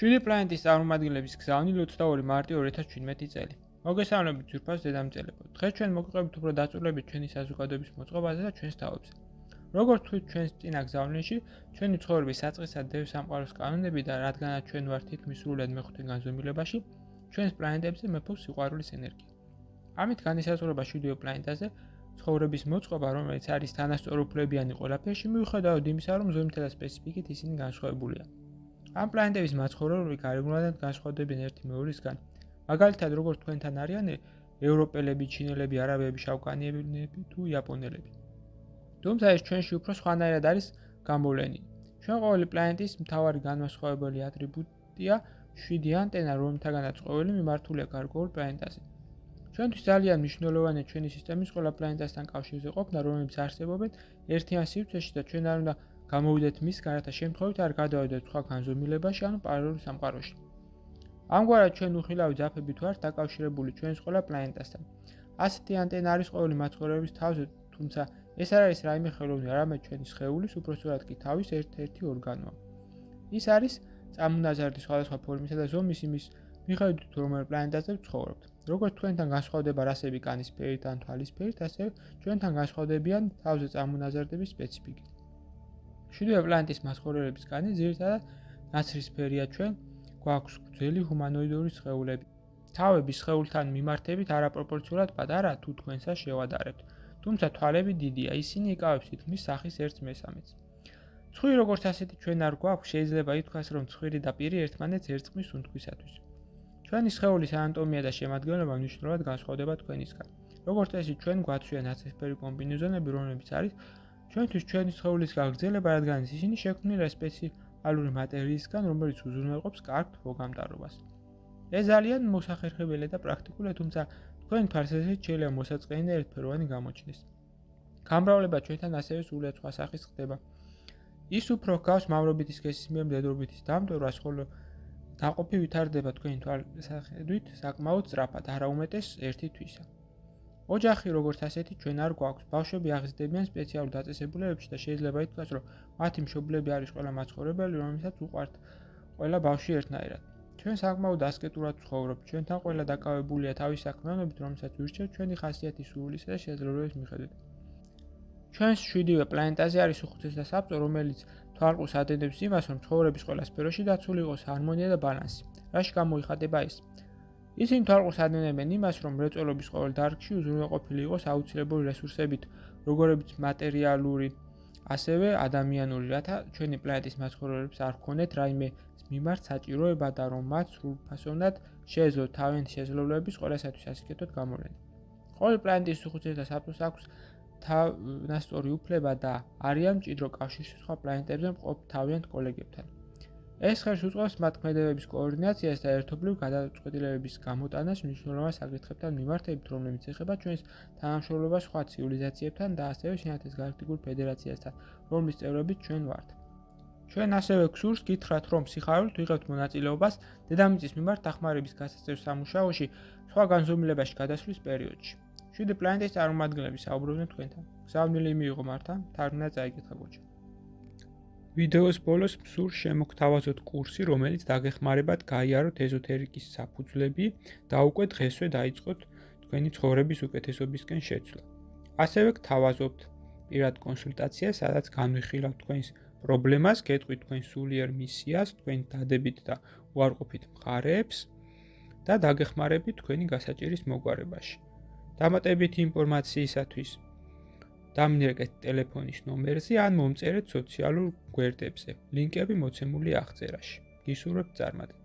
7 პლანეტის წარმომადგენლების გზავნილი 22 მარტი 2017 წელი. მოგესალმებით ძვირფას დედამიწელებო. დღეს ჩვენ მოგიყვებით უფრო დაწვრილებით ჩვენი საზოგადოების მოწყობაზე და ჩვენს თაობებზე. როგორც თქვით ჩვენს წინა გზავნილში, ჩვენი ცხოვრების საწყისა დევ სამყაროს კანონები და რადგანაც ჩვენ ვართ თითქმის სრულად მეხუთე განზომილებაში, ჩვენს პლანეტებზე მეფობს სიყვარულის ენერგია. ამით განისაზღვრება 7 პლანეტაზე ცხოვრების მოწყობა, რომელიც არის თანასწორუფლებიანი ყველაფერში, მიუხედავად იმისა, რომ ზომითა და სპეციფიკით ისინი განსხვავებულია. ამ პლანეტების მაცხოვრებლები გარეგნულად განსხვავდებიან ერთი მეორისგან. მაგალითად, როგორც თქვენთან არიან ევროპელები, ჩინელები, არაბები, შავკანიელები თუ იაპონელები. თუმცა ეს ჩვენში უფრო სხვანაირად არის გამოვლენილი. ჩვენ ყოველი პლანეტის მთავარი განმასხვავებელი ატრიბუტია 7 ანტენა, რომლითაგანაც ყოველი მიმართულია გარკვეულ პლანეტაზე. ჩვენთვის ძალიან მნიშვნელოვანია ჩვენი სისტემის ყველა პლანეტასთან კავშირზე ყოფნა, რომლებიც არსებობენ ერთიან სივრცეში და ჩვენ არ უნდა გამოვიდეთ მისგან, რათა შემთხვევით არ გადავიდეთ სხვა განზომილებაში, ანუ პარალელურ სამყაროში. ამგვარად ჩვენ უხილავი ძაფებით ვართ დაკავშირებული ჩვენს ყველა პლანეტასთან. ასეთი ანტენა არის ყოველი მაცხოვრებლების თავზე, თუმცა ეს არ არის რაიმე ხელოვანი, არამედ ჩვენი სხეულის, უпростоრად კი თავის ერთ-ერთი ორგანოა. ის არის წამონაზარდი სხვადასხვა ფორმისა და ზომის იმის მიხედვით, რომელ პლანეტაზე ვცხოვრობთ. როგორც თქვენთან განსხვავდება რასები კანისფერით ან თვალისფერით, ასევე ჩვენთან განსხვავდებიან თავზე წამონაზარდების სპეციფიკით. 7 პლანეტის მაცხოვრებლების კანი ძირითადად ნაცრისფერია, ჩვენ გვაქვს გრძელი ჰუმანოიდური სხეულები. თავები სხეულთან მიმართებით არაპროპორციულად პატარა თუ თქვენსა შევადარებთ, თუმცა თვალები დიდია, ისინი იკავებს თითქმის სახის 1/3-ს. ცხვირი როგორც ასეთი ჩვენ არ გვაქვს, შეიძლება ითქვას, რომ ცხვირი და პირი ერთმანეთს ერწყმის სუნთქვისათვის. ჩვენი სხეულის ანატომია და შემადგენლობა მნიშვნელოვნად განსხვავდება თქვენისგან. როგორც წესი, ჩვენ გვაცვია ნაცრისფერი კომბინეზონები, რომლებიც არის ჩვენთვის ჩვენი სხეულის გაგრძელება, რადგან ისინი შექმნილია სპეციალური მატერიისგან, რომელიც უზრუნველყოფს კარგ მოგამტარობას. ეს ძალიან მოსახერხებელია და პრაქტიკულია, თუმცა თქვენ ფარსაზით შეიძლება მოსაწყენი და ერთფეროვანი გამოჩნდეს. გამრავლება ჩვენთან ასევე სრულიად სხვა სახის ხდება. ის უფრო ჰგავს მამრობითი სქესის მიერ მდედრობითის დამტვერვას, ხოლო დაყოფი ვითარდება თქვენი თვალსაჩინით საკმაოდ სწრაფად, არა უმეტეს 1 თვისა. ოჯახი როგორც ასეთი ჩვენ არ გვაქვს. ბავშვები აღიზრდებიან სპეციალურ დაწესებულებებში და შეიძლება ითქვას, რომ მათი მშობლები არის ყველა მაცხოვრებელი, რომელსაც უყვართ ყველა ბავშვი ერთნაირად. ჩვენ საკმაოდ ასკეტურად ვცხოვრობთ. ჩვენთან ყველა დაკავებულია თავის საქმიანობით, რომელსაც ვირჩევთ ჩვენი ხასიათის, სურვილისა და შესაძლებლობების მიხედვით. ჩვენს 7 პლანეტაზე არის უხუცესთა საბჭო, რომელიც თვალყურს ადენებს იმას, რომ ცხოვრების ყველა სფეროში დაცული იყოს ჰარმონია და ბალანსი. რაში გამოიხატება ეს? ისინი თვალყურს ადენებენ იმას, რომ მრეწველობის ყოველ დარგში უზრუნველყოფილი იყოს აუცილებელი რესურსებით, როგორებიც მატერიალური, ასევე ადამიანური, რათა ჩვენი პლანეტის მაცხოვრებლებს არ ჰქონდეთ რაიმე მიმართ საჭიროება და რომ მათ სრულფასოვნად შეეძლოთ თავიანთი შესაძლებლობების ყველასათვის ასიკეთოთ გამოვლენა. ყოველი პლანეტის უხუცესთა საბჭოს აქვს თანასწორი უფლება და არიან მჭიდრო კავშირში სხვა პლანეტებზე მყოფ თავიანთ კოლეგებთან. ეს ხელს უწყობს მათ ქმედებების კოორდინაციას და ერთობლივ გადაწყვეტილებების გამოტანას მნიშვნელოვან საკითხებთან მიმართებით, რომლებიც ეხება ჩვენს თანამშრომლობას სხვა ცივილიზაციებთან და ასევე სინათლის გალაქტიკურ ფედერაციასთან, რომლის წევრებიც ჩვენ ვართ. ჩვენ ასევე გსურს გითხრათ, რომ სიხარულით ვიღებთ მონაწილეობას დედამიწის მიმართ დახმარების გასაწევ სამუშაოში სხვა განზომილებაში გადასვლის პერიოდში. 7 პლანეტის წარმომადგენლები საუბრობდნენ თქვენთან. გზავნილი მიიღო მართა, თარგმნა წაიკითხა გოჩა. ვიდეოს ბოლოს მსურს შემოგთავაზოთ კურსი, რომელიც დაგეხმარებათ გაიაროთ ეზოთერიკის საფუძვლები და უკვე დღესვე დაიწყოთ თქვენი ცხოვრების უკეთესობისკენ შეცვლა. ასევე გთავაზობთ პირად კონსულტაციას, სადაც განვიხილავთ თქვენს პრობლემას, გეტყვით თქვენ სულიერ მისიას, თქვენი დადებით და უარყოფით მხარეებს და დაგეხმარებით თქვენი გასაჭირის მოგვარებაში. დამატებითი ინფორმაციისათვის დამინერგეთ ტელეფონის ნომერზე ან მომწერეთ სოციალურ გვერდებზე. ლინკები მოცემულია აღწერაში. გისურვებთ წარმატებას.